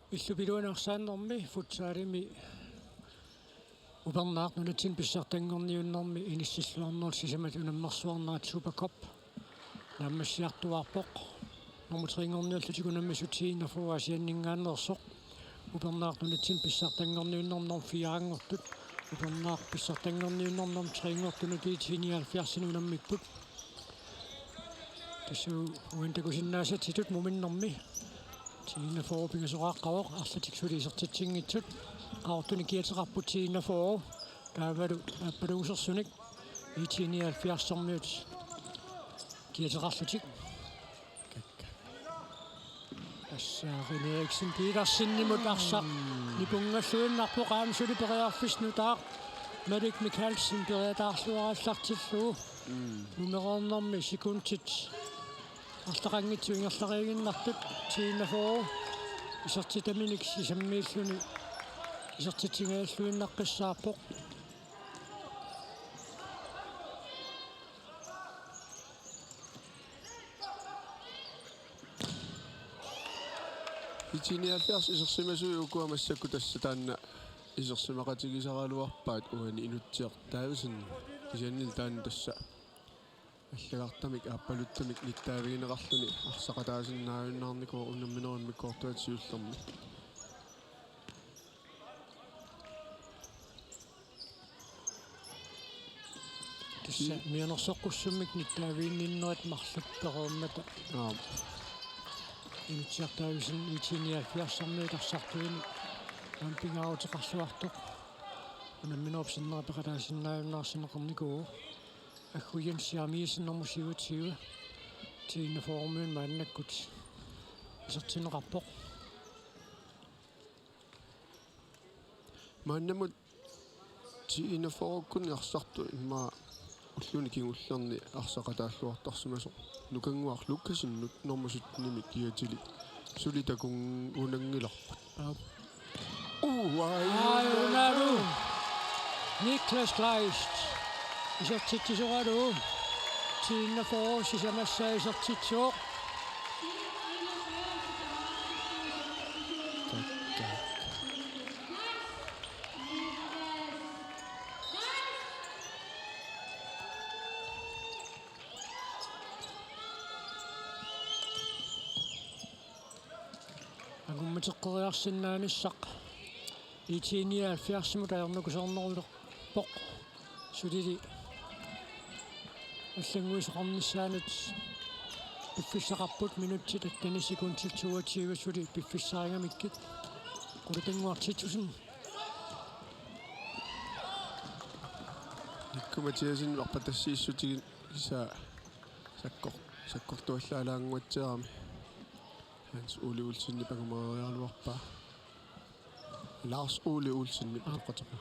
Иллупилуанерсааннэрми футсаалими упернаартнунатсин писсартангорниуннэрми иниссиллуарнерл сисамат унаммерсуарнаат супакоп наммассиартуарпоқ нормутрингорниуллутикунамми сутииннафуасианнингааннерсоқ упернаартнунатсин писсартангорниуннэрнор фиарангортут упернаар писсартангорниуннэрнор трингортунутиитиниалфиарсинунаммиппут тассуу уинтакусиннаасатитут муминнэрми тииннафоо пингасорааққавоқ арлатиксулиисертитсингитсут qaortuni kiateqarput tiinnaforu kaavalu appaluusersunik iitinialfiarsormiut kiateqarlutik assaarin Eriksen Petersinnimut arsaq nipungalluinnarpu qaamsuli periarfisnutaaq Malik Mikkelsen periataarluarallartilluu numeroornermi sekuntit арлақангитсу ингерлариагиннартут tiinnaforu исертитаминик сисаммииллуни исертитингааллуиннаққиссаарпоқ итиниаллиарс исерсимасуи укуамассакку тасса таанна исерсимақатигисаралуарпаат уани инутсиор таависин кисианнил таанна тасса аллагартамик ааппалуттамик ниттаавигинеқарлуни арсақатаасиннааюннаарникоо уннамминерамми коортуатсиуллерми тасса мианерсоққуссуммик ниттаавиинниннерат марлапперууммата инутсиартаависин итиниалфиарсармиут арсартуини ампингааутеқарлуартоқ унамминерапсиннерапеқатаасиннааюннаарсинеқарникуу аггуян сиамиисиннэрмусиутсиуа тииннафорумуун мааннаккут исертинеқарпоқ мааннамут тииннафоруккуни арсарту имма уллуни кигуллерни арсақатааллуартарсимасо нукангуар луккасиннут нормусутними киатили сулитакун унангиларпут Ronaldo Niklas Kleist исертитсоралу тииннафору сисамассаа исертитсоо агумматеққериарсиннаанissaq итиниалфиарсимут аернукусорнерулерпоқ сулили аллангуисоқарниссаанут пиффиссақарпут минутти таттани секундтил 22 сули пиффиссаарингамиккит қулутангуартитсусин никкуматиасин арпатассииссутигин иса саккортуаллаалаангуатсеарами Hans Ole Olsen пагумаариарлуарпа Lars Ole Olsen патоқатеқа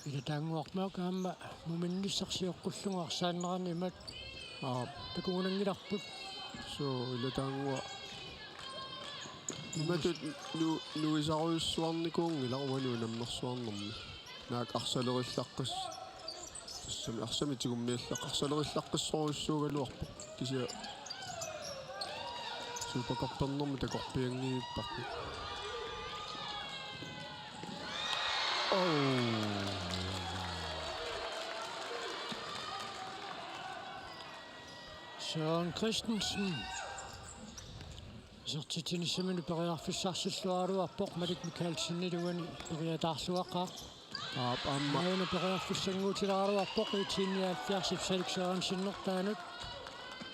ила таангуармаакаама муминниссарсиоққуллунгуарсааннерани имат такуунангиларпут so ила таангуа иматут нуисаруйуссуарникуунгила уануу наммерсуарнерми наак арсалериллаққас тассами арсамитигуммиаллақ арсалериллаққиссоруйуссуугалуарпо кися супакорпернерми такорпиангииппарпу Søren Christensen сертитинissамину периарфиссарсиллуаралуарпоқ Malik Mikkelsen илуани периатаарлуаққаа амма аана периарфиссангуутилааралуарпоқ итиниалфиарсип саликсаансиннертаанут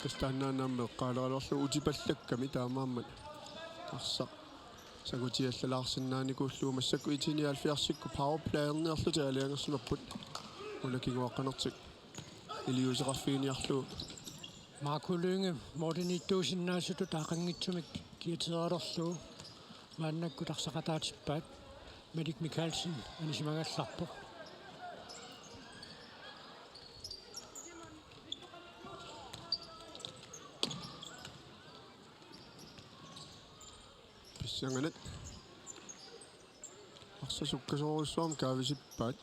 кастаанааннаамме эққаалералуарлу утипаллакками таамааммат арсақ сагутиаллалаарсиннааникууллуу массакку итиниалфиарсикку пауэрплеерниарлути алиангерсимаппут улакигуаққанертик илиусеқарфииниарлуу Marco Lynge модинитtuusinnaasutut аақангитсумик киатералерлуу мааннаккут арсақатаатиппаат Malik Mikkelsen анисимагалларпоқ писсанганат арсасуккасоруссуарм каависиппаат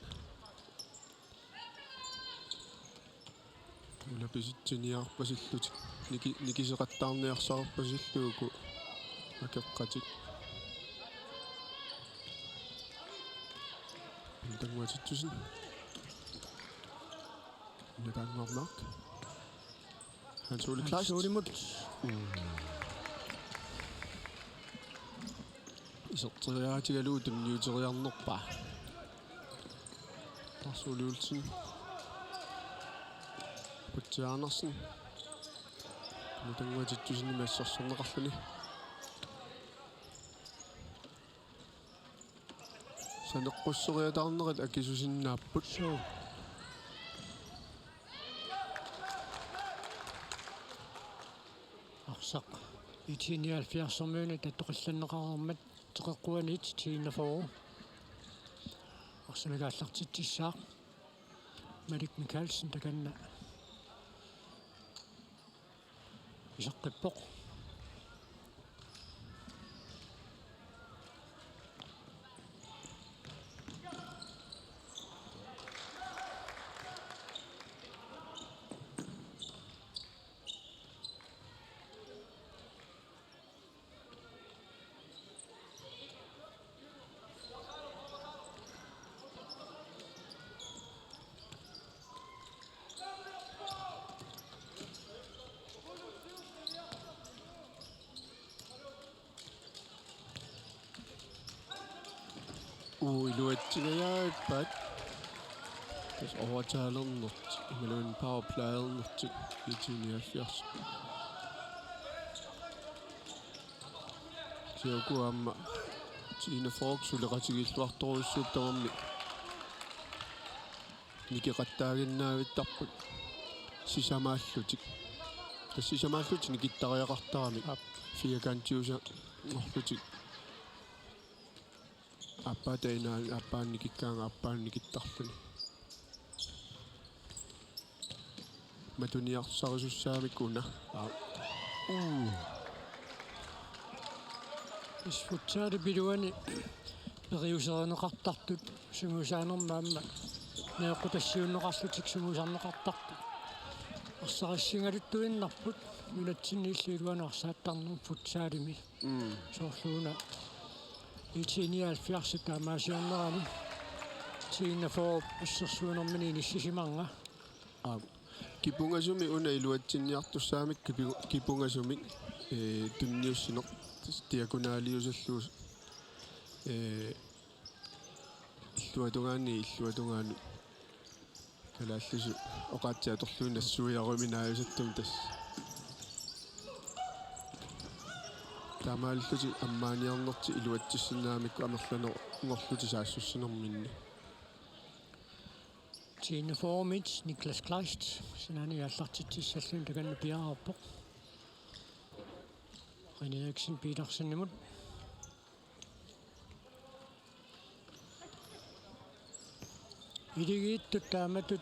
написитсиниарпасиллутик никисеқаттаарниарсаарпасиллууку акеққатик тангуатитсусин нэтангорнарк Hans Ole Kleist. Hans Ole mut. Isotteriaatigaluutum niuteriarnerpa. Lars Ole Olsen. Putte Andersen. Nutangуатитсусин имассарсорнеқарлуни. Санеққуссориатаарнерат акисусиннааппут. So. Arsak. I 79 tattoqillanneqararmat teqeqquanit tiinnaforu. Arsanagaallartittissaaq. Malik Mikkelsen takanna. Isaqqippoq. Iluatsigajaippat tas overtalernerт imalun powerplayernertik i 79. Siukuamma tiina forksuleqatigilluartoruissuup tamammi nikiqattaaginnaavittarput sisamaallutik tassisamaallutik nikittariaqartarami fiakantiusa orlutik аппатайнаан аппаанникиккаанга аппаанникиттарлуни матуниарсарисуссаамиккуна Isfutsaari piluani periuserinneqartartut sungusaanermaamma neeqqutassiunneqarlutik sungusarneqartartut арсариссингалуттуиннарпут минатсиннииллуилуана арсааттарнер футсaalimi соорлууна итиниалфиарси таамаасиорнерани тииннафоо ассерсуинэрмини ниссисиманга кипунгасуми уна илуатсинниартуссаамик кипунгасуми тунниуссинеқ диагоналиусаллуус иллуатугаани калааллусу оқаатсиаторлуин нассуиаруминааюсаттум тас тамааллути аммааниарнерти илуатсиссинаамикку амерлано уорлути саассуссинерминни тииннафоормит Niklas Kleist синани аллартитсиссаллун таканна пиаарпоқ René Eriksen Petersenimut идигииттут тааматут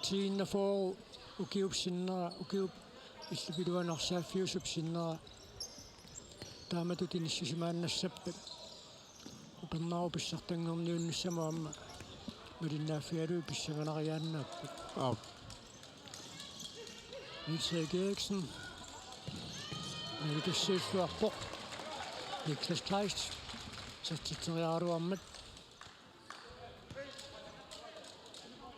тииннафоо укиупсиннера укиуп иллупилуанарсааффиусуп синнера тааматут иниссисимааннассаппат упернаару писсартангерниуннссамаама малиннааффиалуу писсаганариааннааппат René Eriksen нагитассиуллуарпоқ Niklas Kleist саттитериаруармат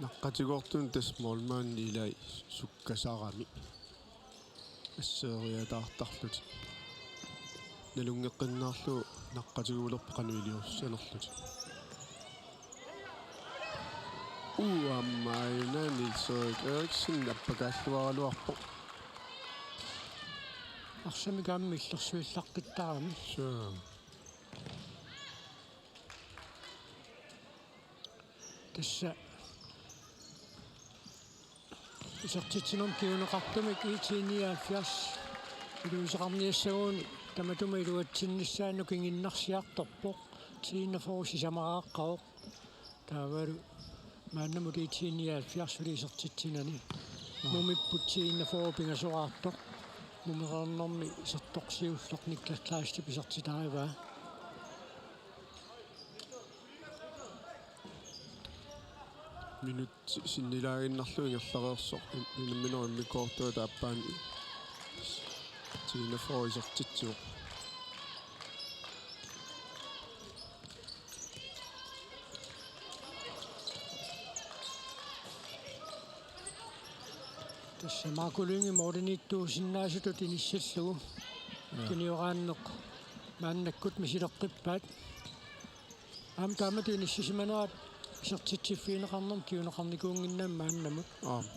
наққатигоортун тас молмаанни илай суккасарами ассеериатаартарлути налунгеққиннаарлу наққатигуулерпо қануилиуссанерлути аммайна René Eriksen аппакааллуаралуарпо арсамикаамми иллерсуиллаққиттарами тасса исертитсинум киунеқартумик итиниалфиарс илуусеқарниассагууни таматума илуатсиннссаану кингиннарсиарторпоқ тииннафоруси самарааққаоқ таавалу мааннаму итиниалфиарс илисертитсинани мумиппут тииннафору пингасораартоқ мумераарнэрми исертоқсиуллоқ Niklas Kleist писертитариваа minut sinnilaagиннарлу ингерлареерсоқ инамминер иммикоортуа тааппаани тинафоо исертитсуоқ tässä maakulungi moodeniittuusinnaasutut inissallugu kiniорааннеқ мааннаккут мисилеққиппаат аам таамату иниссисиманерат исертитсиффиинеқарнерм киунеқарникуунгиннаам мааннамут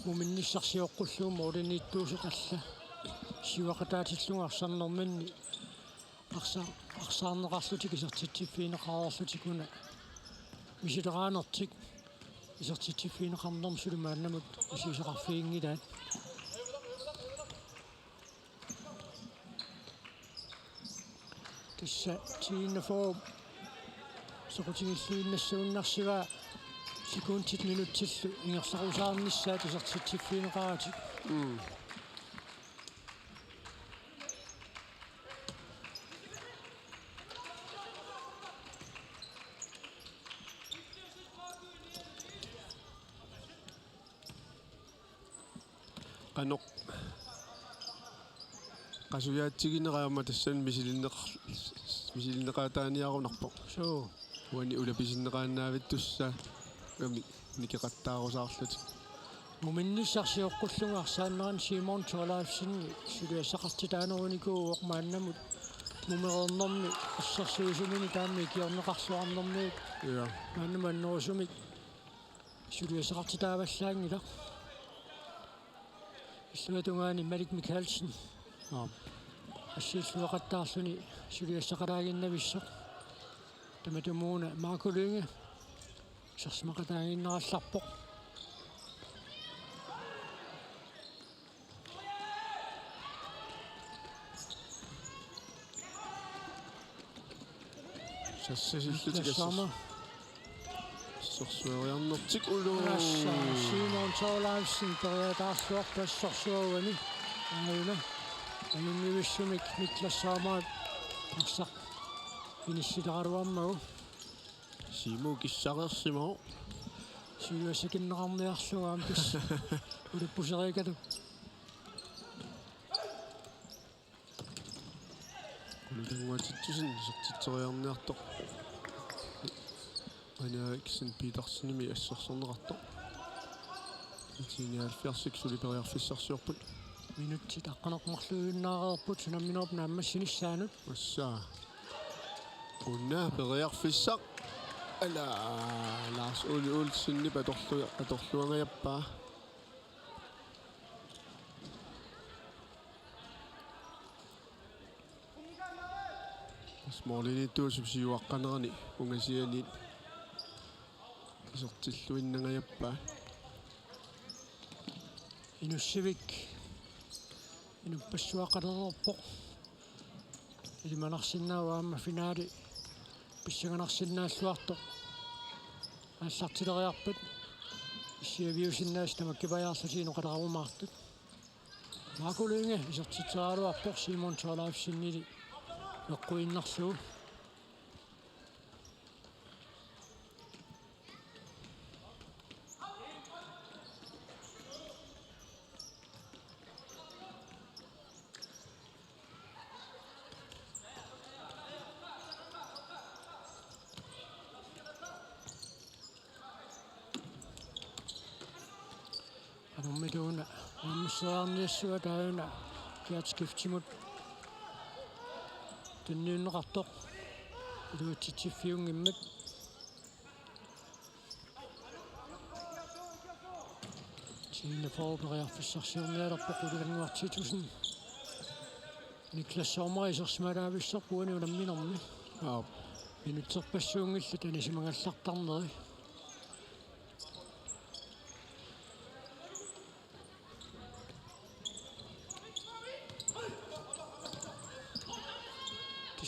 муминниссарсиоққуллугу моодениитtuuseқалла сивақатаатиллуга арсарнэрманни арсаарнеқарлутик исертитсиффиинеқаруарлутикуна мисилераанертик исертитсиффиинеқарнерм сулумааннамут исисеқарфиингилаат тисса тииннафоо соқутингиллуиннассууннарсива секундтит минуттиллу ингерларусаарниссаат исертитсиффиинеқаратик qanoq qasuyaatsigинераама тассан мисилинеқаатааниарунарпо соо уани улаписиннеқаанаавиттусса гами никеқаттааруусаарлут муминниссарсиоққуллуга арсааннеран Симон Тоолаавсинни сулиассақартитаанеруникуу оқмааннамут мумерернэрми ассарсуусумини таамми киорнеқарсуарнэрми я мааннаманнерусумик сулиассақартитааваллаангила иллуатунгаани Малик Микаэлсен ассииллуақаттаарсуни сулиассақалаагиннависсоқ таматумууна маакулунга сарсмақатаагиннералларпоқ сассасиллутикассама сорсуариарнертик улуу Симон Тоолаавсин периатаарсуарпассорсуагани ааюна ануммивиссумик миклассаамаат арсақ иниссиларуаммагу симу киссареерсимау сиуасакиннеқарниарлугаам пис улуппусерикату улутангуатитсусин сертитсориарниартоқ анааксин питерсиними ассерсернеқартоқ итиниалфиарсик сулипериарфиссарсуарпут минутти таққанеқмарлуиннаареерпут сунамминерп нааммассиниссаанут ассаа уннаа периарфиссақ ала лаас улсинни аторлуангаяппаа смолинитуусуп сиуаққанерани унгасиалит исертиллуиннангаяппаа инуссивик инуппассуақалерерпоқ илиманарсиннааваама финаали писсаганарсиннааллуартоқ ааллартилериарпат иссиавиусиннаас тамаккипаяарлутиину қаларумаартут маакулуинга исертитсааралуарпоқ Симон Тоолаавсиннили эққуиннарлугу ануммилууна аммусаарниассуа тааюна киатскифтимут тунниуннеқартоқ илуутитсиффиунгиммат сиина фоорпериарфиссарсиорниалерпоқ улилангуартитусын Никлас Сомаисерсималаависсарпуани уламминерми минутсерпассуунгилла танисимагаллартарнери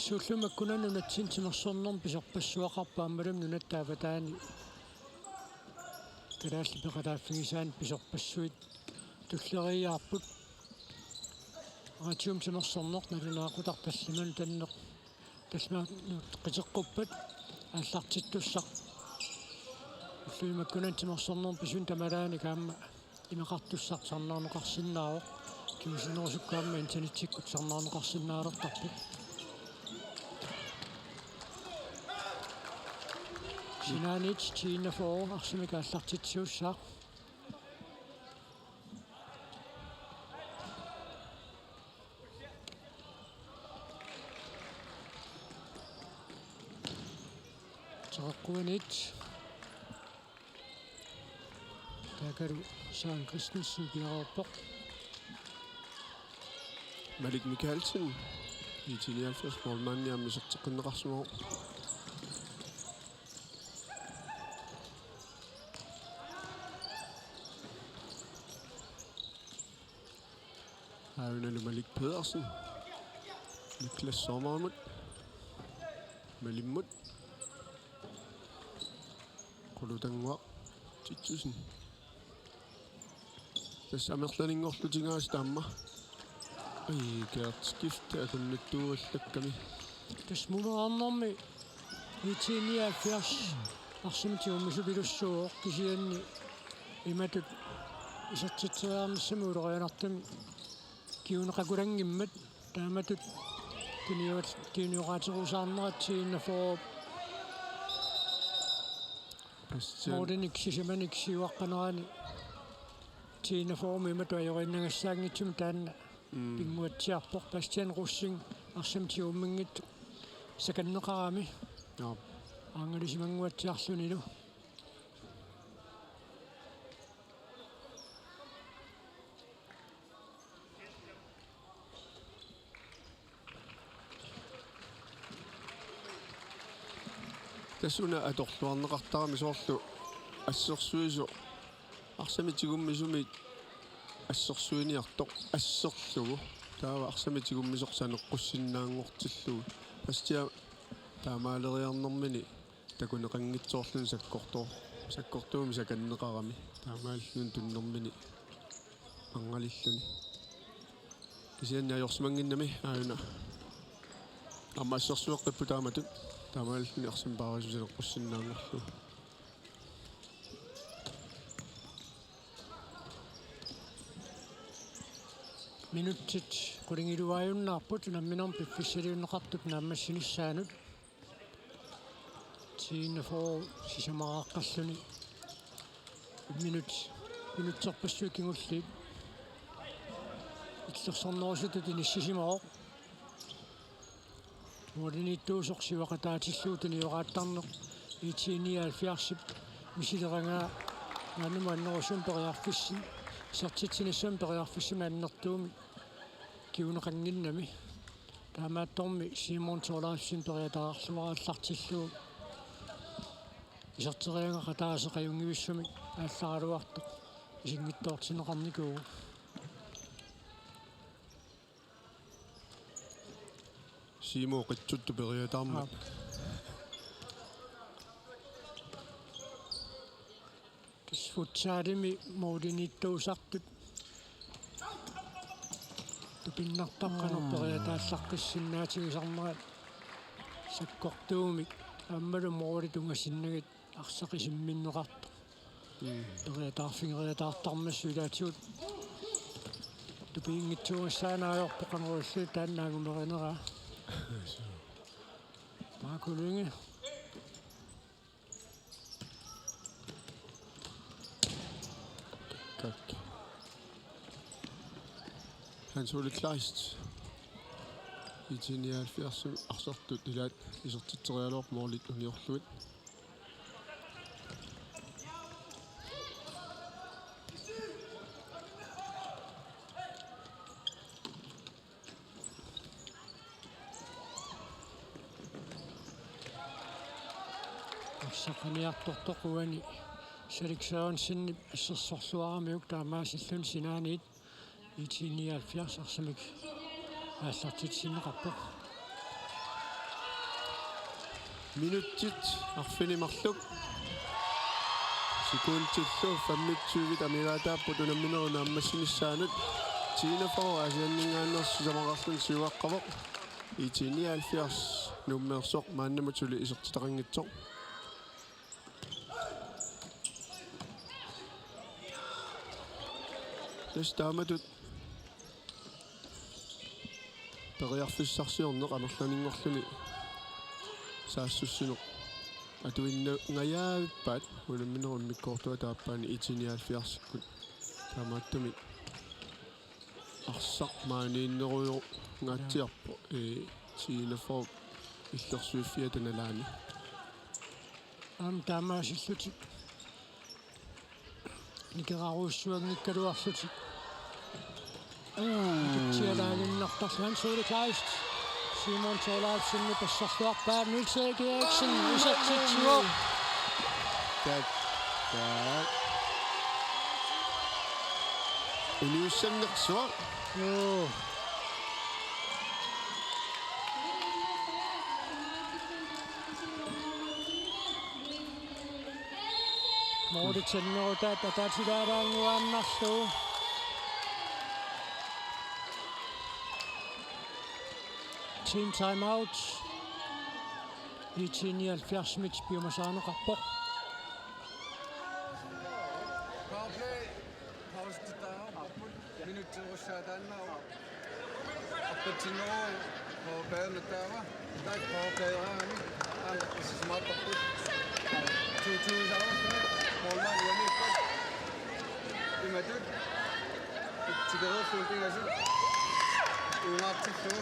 тиссууллумаккунану натсинтимерсорнерм писорпассуақарпааммалам нунаттаафатаани талаалли пеқалааффигисаан писорпассуит туллериаарпут аатиум тимерсорнер налунаақутарталлиман таннеқ талмаа қитеққуппат ааллартиттуссақ уллуимаккунан тимерсорнерм писун тамалаани каама имеқартуссартарнаарнеқарсинааро киусинерусуккаама интернетиккут сарнаарнеқарсинаалертарпут синаанит тииннафоо арсимикааллартитсиуссаа Taqquanit taakaru Søren Christensen Bjerreborg Malik Mikkelsen i 79 målmand ja misserteqinneqarsumo Arunelu Malik Pedersen Niklas Sommermut Malimut Qulutangwa Titsusen Tassamerlaninngorlutigaas taamma Gert akunnuttugallakami tasmunerarnermi 1979 арсимтиуммисупилуссуу кисианни иматут исертитсериарнссаму улерианартами киунеқакулангиммат тааматут куниуат киуниуқаатерусаарнератсииннафоо моденик сисиманик сиуаққанерани тииннафооми имату ajorиннагассаангитсум таанна пингуатсиарпор Bastian Russing арсимтиуммингит саканнеқарами ангалисимангуатсиарлунилу тассуна аторлуарнеқартарами соорлу ассерсуисо арсамитигуммисуми ассерсуиниартоқ ассерлугу таава арсамитигуммисорсанеққуссиннаангортиллугу пастиа таамаалериарнэрмини такунеқангитсоорлун саккортууми саканнеқарами таамааллун туннэрмини ангалиллуни кисианни ajorsimangиnnами аана амма ассерсуеққиппу тааматут таамааллуни арсимпаарисусанеққуссиннаангорлу минуттит кулингилуааюннаарпут намминерм пиффиссалиуннеқартут нааммассиниссаанут тииннафоо сисамарааққаллуни минутсерпассуи кингуллиит иллерсорнерусутут иниссисимао модинитуусорсивақатаатиллуутани юрааттарнеқ 1979 мисилерангаа нануманнерусум периарфисси сертитсинассуам периарфиссима аннертууми киунеқангиннами таамаатторми Симон Толафсин периатаарлуарааллартиллуу исертериангақа таасеқаюнгивиссами аалларалуарто исингиттоортинеқарникуу Simo qitsuttu periataarma Futsaalimi moodinittuusartut tupinnartaqqanu periataallaqqissinnaatigisarnerat sakkortuumi аммалу мооритунгассиннагит арсақисимминнеқарто periataarfingeriataartarmassu ilaatigut тупиингитсугассаанаajorpoqanerullu тааннаагумеринера Markulunge tak Hans Ole Kleist i 79 arsortut ilaat isertitterialuarp moorlit uniorluit сақаниартортоқуани саликсаансиннип ассерсорлуарамиук таамаасиллун синаанит 1979 арсамик ааллартитсиннеқарпоқ минуттит арфинимарлук секундтиллу 25 амигаатааппут унамминерuna аммассиниссаанут тиинафоо асианнингааннерсусамақарлун сиуаққавоқ 1979 нуммерсоқ мааннамутули исертитақангитсоқ Тастааматут периарфиссарсиорнеқ амерланингорлуни саассуссунеқ атуинна ngаяавиппаат унамминерун миккоортуа тааппаани итиниалфиарсиккут таамааттуми арсақ maaнииннеруйо ngaатсиарпо сиилафоо иллерсуиффиа таналаани таамаасиллутик никераруussуангиккалуарлутик тиалаагиннартарлан сууликлаист Simon Tolafsen пассарлуарпаа Нилсек Эрикsen исатситсуо так униуссаннерсуа ёо Моритсеннерутаат тататилаараангуааннарлуу Team timeout. Итини 70 мит биомасаанеқарпоқ. Powerplay. Pause til dig. Minut til Roshadana. Appetino. På banen der var. Der er powerplay. Han er smart på. 2-2 der var. Målmand hjemme. Det er det. Tiggere fuldt altså. Unger til før.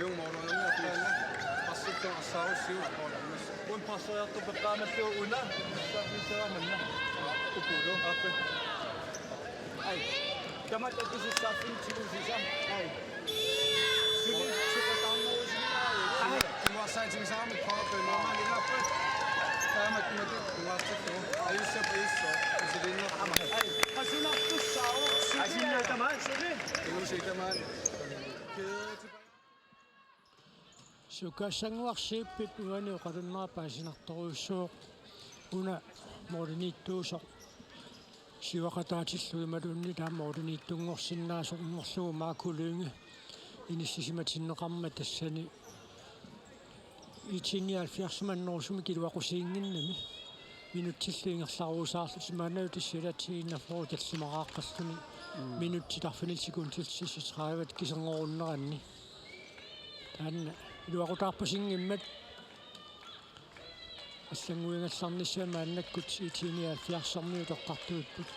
Yung målmanden er færdig. Passet til at save 7 målmanden. Un passer at du bekammer til una. Så vi ser ham nå. Upudo. Oppe. Ej. Kamat at du skal starte til du siger. Ej. Super down over sig. Ej. Du har sagt ting sammen på målmanden lige oppe. Ja, men det du har sagt nu. Er I så på så? Så det er nok. Ej. Har du nok du save? Ej, sin der mand, så det. Det er sikkert mand. Sukassanguarsiippit uani uqalunnerapaasinartoruussuu una mooriniittuusoq siwaqataatillu imalunni taammooriniittunngorsinnaasoqungorlugu maakulungi inissisimatinnеқарма тассани итиниалфиарсуманнерусуми килуақусиингиннами минуттиллиингерларуусаарлу симаанау тассилатсигиннаффору таллимарааққарлуни минутти тарфинил секундтиллсиситраават кисернеруннеранни таанна илуақутаарпасингиммат аллангуингалларниссаама аннаккут итиниалфиарсарниу тоққартуиппут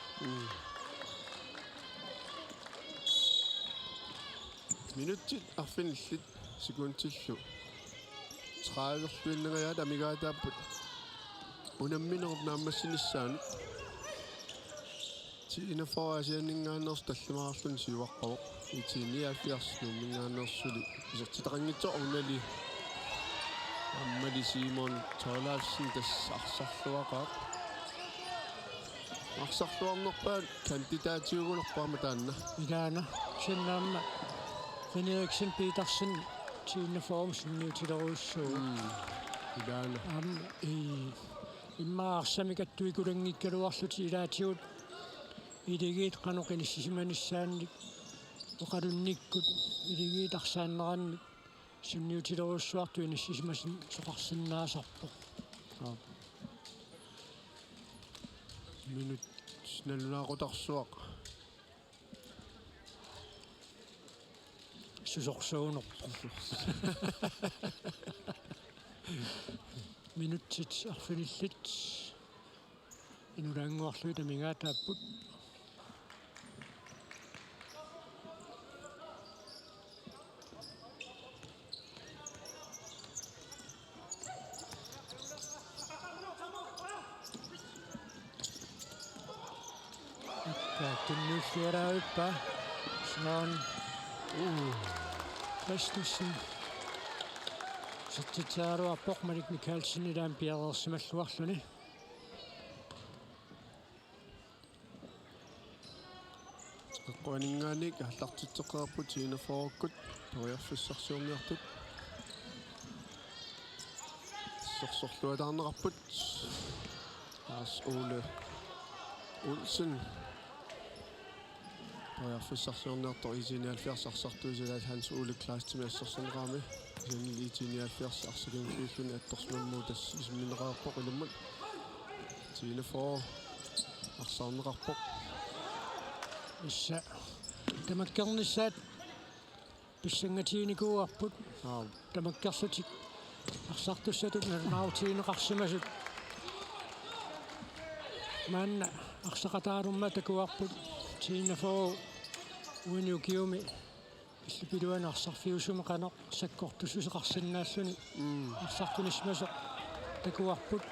минуттит арфиниллит секундтиллу 30-луиннериаат амигаатааппут унамминерп нааммассиниссаанут тиинафоасианингаанерс таллимаарлун сиуаққавоқ итиниалфиарснуу мингаанерсули исертитақангитсо орнали аммали Simon Tolafsen тас арсарлуақаа арсарлуарнерпаат кандидатиугулерпаама таанна илаана синнаамма Henriksen Petersen тииннафорум синниутилеруussuu илаана иммаарсамикаттуикулангиккалуарлути илаатигут илигиит каноқиниссисиманиссаанник оқалунниккут илигиит арсааннеранник синниутилеруuссуарту иниссисимасин соқарсиннаасарпо минут налунаақутарсуақ сусорсуунерпо минуттит арфиниллит инулаангуарлуи тамигаатааппут Tunnuussiaraavippa Svan Christensen саттитсааруарпоқ Мalik Mikkelsen илаам пиареерсималлуарлуни эққуанингаанник аллартитсеқарпут сиинафоруккут ториарфиссарсиорниартут сорсорлуатаарнеқарпут Lars Ole Olsen ториарфиссарсиорниартор итиниалфиарсарсартуусилаат Hans Ole Klaas-тимиассерсенераами синил итиниалфиарс арсалингуиллуни атторсмаммуу тас исминераарпоқ илуммат сиинафоо арсаарнеқарпоқ исса тамаккернissaat писсангатииникууарпут тамаккерсутик арсартуссатут налунаутиинеқарсимасут манна арсақатаарумма такуарпут тиинафоо униукиуми иллупилуана арсарфиусуме қанақ саккортусусеқарсинааллуни арсартунисмасоқ такуарпут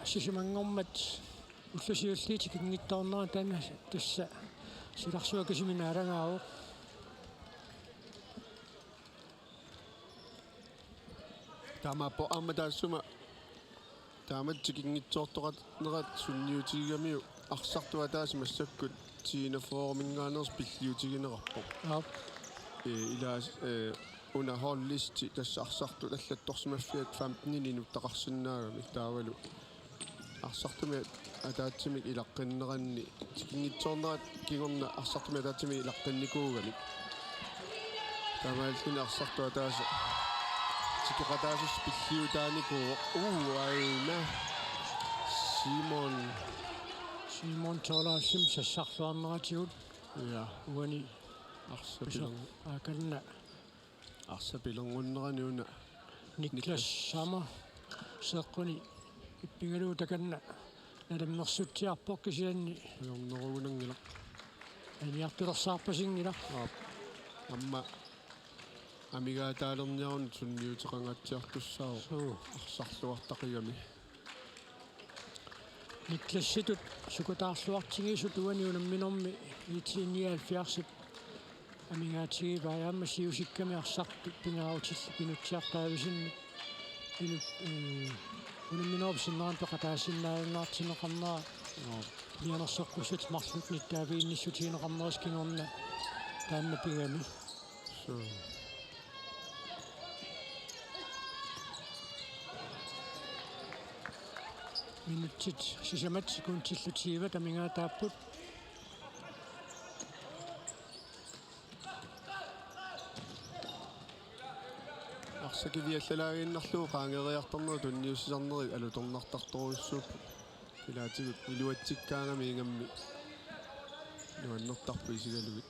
сисимангормат уллусиуллиитик ингиттаарнера таана тасса силарсуакасиминаалангаавоо таамааппо ааматаассума тааматсик ингитсоортоқат нерат сунниутигамиу арсартуа таас массаккут тиинафоормингаанерс пиллиутигинеқарпо илаас уна холлисти тасса арсарту таллатторсимаффиат 15 минуттақарсинаагами таавалу арсартуми атаатсимик илаққиннеранни тикингитсоорнерат кигорна арсартуми атаатсими илаққинникуугами таамааллуни арсартуа тааса тикеқатаасус пиллиутааникуу айна Simon Tolaasim sassarluarneratиут я уани арсапилан аканна арсапилангуннераниуна Niklas Sammer seqquni ippigaluu takanna наламмерсутсиарпоккисианни йорнеругунангила аниартулерсаарпасингила амма амигаатаалерниарун сунниутеқангатсиартуссао арсарлуартақигами Niklassitut sukutaarluartigисут уаниунамминорми 1979 амигаатигивааяамма сиусикками арсарту пингаутилли пинутсиартаависинни пинут унамминорпсиннеран пеқатаасиннаалуннаартинеқарнера пианерсоққусут марлут ниттаавиинниссутиинеқарнерис кингорна таанна пигами минутсит сисамат секундтиллутиива тамингаатааппут арсакивиаллалаагииннарлуу qaangeриарторнеру тунниуссисарнери алуторнартарторуссууп илаатигут илуатсиккаагами ингамми нуаннертарпу исигалугит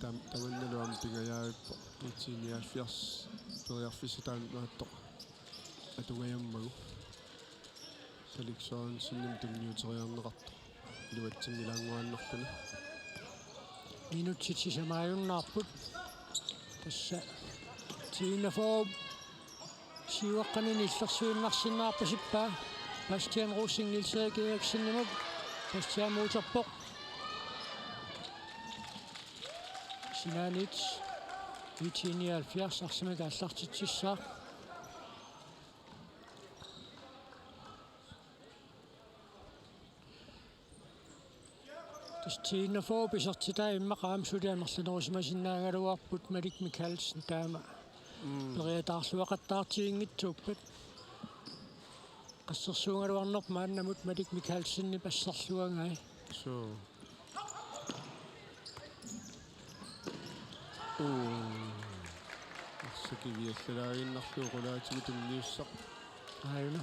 таманналуам пингаяавиппо итсиниааффиарс периарфиссатаан маатто атугаяммагу саликсоон синним тунниутериарнеқарто илуатсингилаангуаннерлуни минутсит сисамааюннаарпут тасса тиинафоо сиуаққанини иллерсуиннарсиннаарпасиппаа Bastian Rosing Niels Erik Eriksen nimmer Bastian Motorpok Sinanits 1979 арсамага аллартитсissаа тастиинафоо писартитаа иммақаам сулиамерланерусимасиннаагалуарпут Malik Mikkelsen таама периатаарлуақаттаартиингитсууппат qassерсуунгалуарнерп мааннамут Malik Mikkelsenни пассарлуангай арсакивиаллалаагииннарлуу qulaatigu tunniussaq аина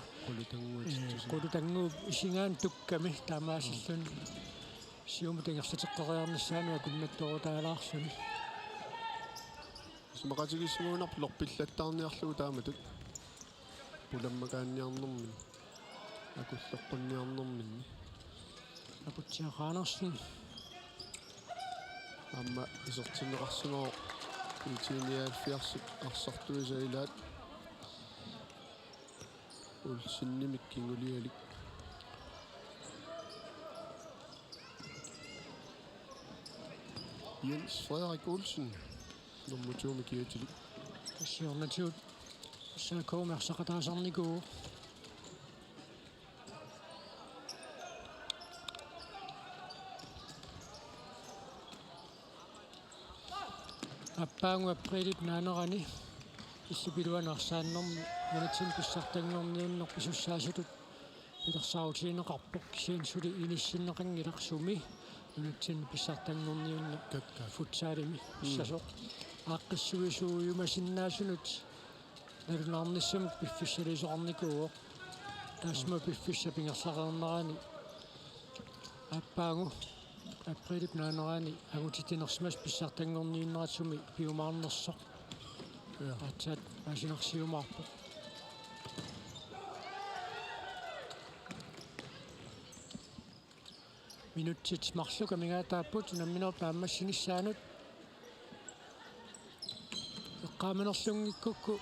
qulutanguu isингаан tukками таамаасиллун сиумутангерлатеққариарнассаануа куннатторутаалаарсуни смақатигиссимуунарп лорпиллаттаарниарлугу тааматут пуламмакаанниарнэрми акуллеққунниарнэрминни апутсиақаанерсин амма исертиннеқарсиноо итиниааффиарсик арсартуисаилаат улсиннимик кингулиалик Jens Frederik Olsen nummer 2 med Kirtili. тассиорнатиут сакоомерсақатаасарникуу аппаангу априлит наанерани иллупилуанерсааннэрми минутсин писсартангорниуннер писуссаасутут пилерсаутиинеқарпоқ кисиинсули иниссиннеқангиларсуми минутсин писсартангорниуннер футсаалими писсасоқ ааққиссуисууюмасиннаасунут налунаарниссамут пиффиссалисоқарникуу таасма пиффисса пингерлақарнерани аппаагу априлип наанерани агутитинерсимас писсартангорнииннератсуми пиумаарнерсоқ атсаат асинерсиумаарпо минутсит марлука мигаатааппут намминер тааммассиниссаанут эққааминерлунгиккукку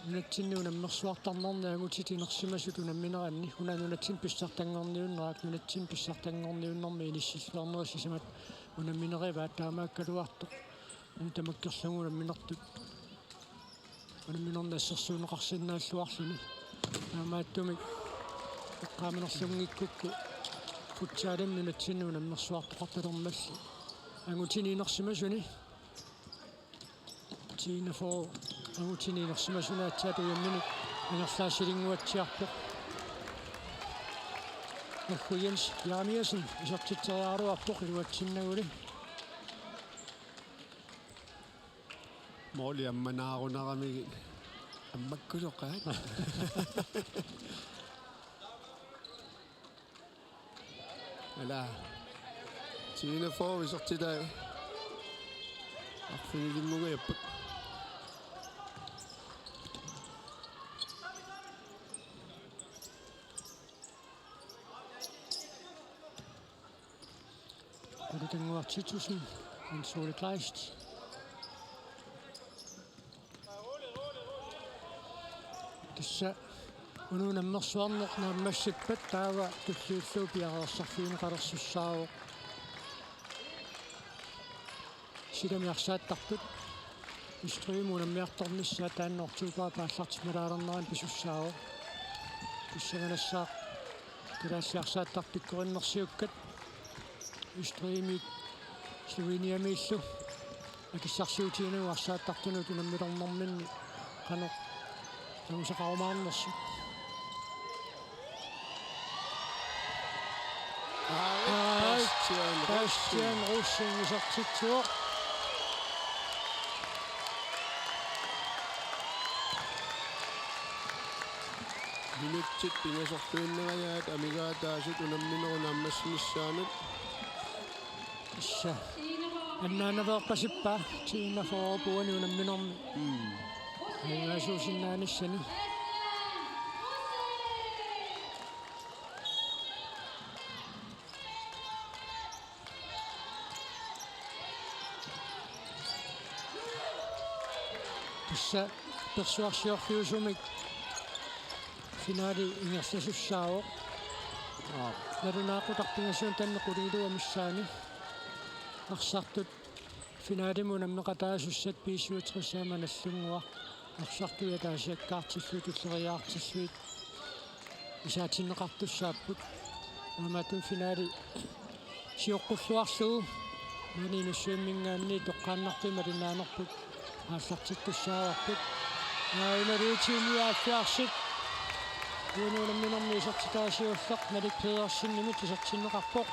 нунатсиннуу наммерсуартарнерни агутитинерсимасуту намминеранни унанунатсин писсартангорниуннераак нунатсин писсартангорниуннэрми иниссиллуарнерисисимат унамминериваат таамааккалуарто нутамаккерлугу намминертут унамминернассерсуунеқарсинааллуарлуни таамааттумик эққааминерлунгиккукку футсаалам нунатсиннуу наммерсуартоқарталермалли агутининерсимасуни тинафоо агутининерсимасунаатсаату яммини анерлаассилингуатсиарпоқ ахуянс яамиасен исертитсериааруарпоқ илуатсиннагули моли амманаарунерамиги аммаккулоқаат ала тинафоо исертилаа арфинилиммугаяппут Titusen en Sole Kleist. Tässä on nammersuarnerna massippat taava tulluulluupiareersarfiineqalersussaavo silamiarsaattarput istruimunammiartornissaa taannortuupaa paallartimalaalerneran pisussaavo kissaganassaaq kilaassiarsaattarpikkorinnersiukkat istruimit Sloveniamiillu akissarsiutiinu arsaattartunut unammilernerminni qano tamusaqarumaarnersu Bastian Russing isertitsuoq minutsit pingasortuinneragaat amigaataasut unamminerunammassinnissaanut issa annaanaveerpasippaa tiinnaforupuani unamminermi aigaasuusinnaanissani tässä persuarsiorfiusumik finaali ingersasussaavo narunaaqutaqpingasuun tannequliluamissaani арсартут финаалимунаммеқатаасуссат писсуутриссааманаллунгуа арсартуя таасиаккаартиллу туллериаартиллуит исаатиннеқартуссааппут аматун финаали сиоққуллуарлугу манинуссуиммингаанни тоққааннартума линаанерпут ааллартиккуссааварпут аинаритиниааффиарсит юнуунамминерми исертитаасиуллеқ налик пеерсиннимит исертиннеқарпоқ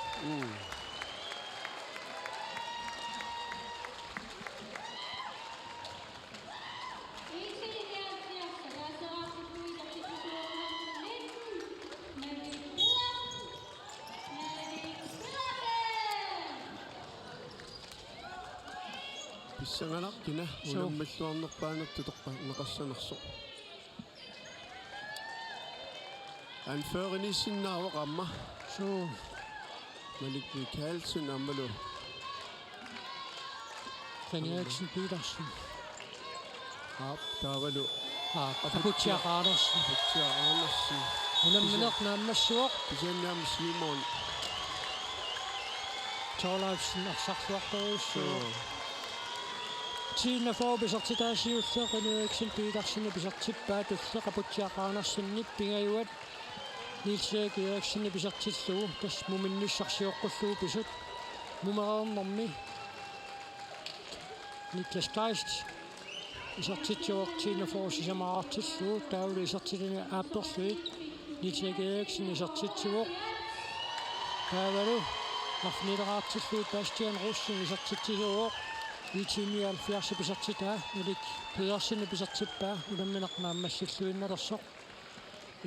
писсангалартина унаммаллуарнерпаанертутоққа неқассанерсо анфернисиннаавоқ амма so Malik Mikkelsen аммалу Eriksen Petersen таавалу апутиақарнерси патсиаарнерси унамминернааммассуоқ кисианнаам Simon Torleifsen арсарлуарторуссуу Tina forbisertitaasiulleq Eriksen Petersen bisertippaat уллеқапутиақарнерсиннип пингаюат Nils-Erik Eriksen bisertilluu tas muminnussarsiоққуллуу писут мумерернэрми Niklas Kleist isertitsuoq Tina forsisamаарtilluu taulu isertilini aapperluit Nils-Erik Eriksen isertitsuoq taavalu арфнилераартиллуут Bastian Russing isertitsuoq 1970 bisertitaa Erik Pedersen bisertippaa unamminernaammassуллуинналерсоқ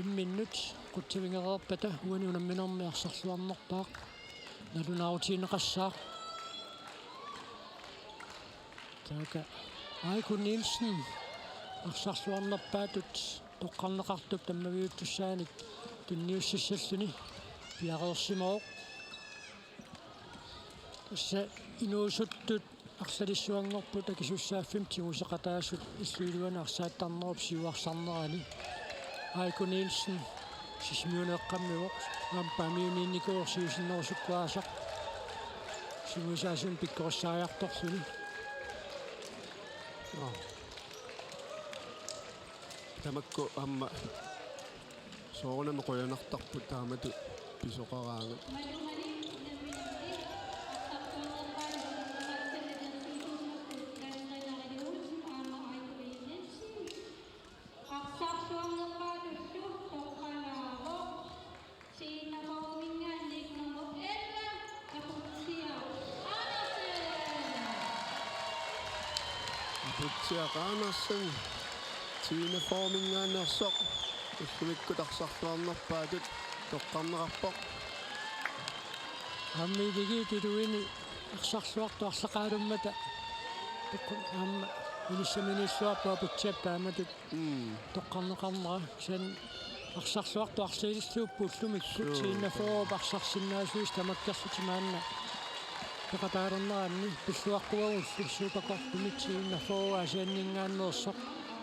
имминнут quttivingereerpata uani unamminermiarsarluarnerpaaq nalunaarutiineqassaaq taaka Aiko Nielsen арсарлуарнерпаатут тоққарнеқартуп таммавиуттуссааник тунниуссиссаллуни пиареерсимаоқ тасса инуусуттут арсалиссуангорпут акисуссааффим тигусеқатаассут иллуилуана арсааттарнеруп сиуарсарнерани Aiko Nielsen сисмиунеэққаммивоқ ампамиуниинникуорсиусиннерусуккуаасақ симусаасун пиккориссаариарторсуни Tamakko amma soorunami qoyanartarput taamatu pisoqaraanga. Putsiaqaanarsan Tiina formingaannersoq ussumikkutarсарлуарнерпаатут тоққарнеқарпоқ аммилиги тилуини арсарлуарту арлақаалуммата туккун аама инissаминissуарпаа путсиаппааматут тоққарнеқарнера сан арсарлуарту арсилиллууппуллумикку тииннафоо арсарсиннаасуис тамаккерлутимаанна пекатаарнеранни пиллуаққуагуллу суупакорпуми тииннафоо асианнингааннерсоқ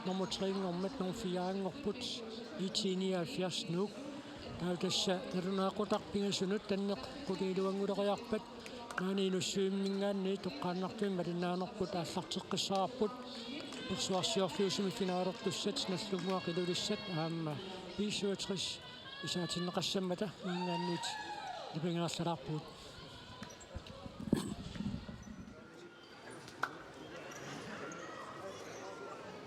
nummer 3 ngommet nummer 4 ngorput I 79 nuuk tautassa narunaaqutaqpingasunut tanneq qutiluanguleriarpat naani nussuimmingaanni toqqaannartuim malinaanerput aallarteqqissararput persuarsiorluusumi finaalertussat nallunguaqilulissat aamma 67 isaatinneqassammata ingaanniit напингаарлалаарпут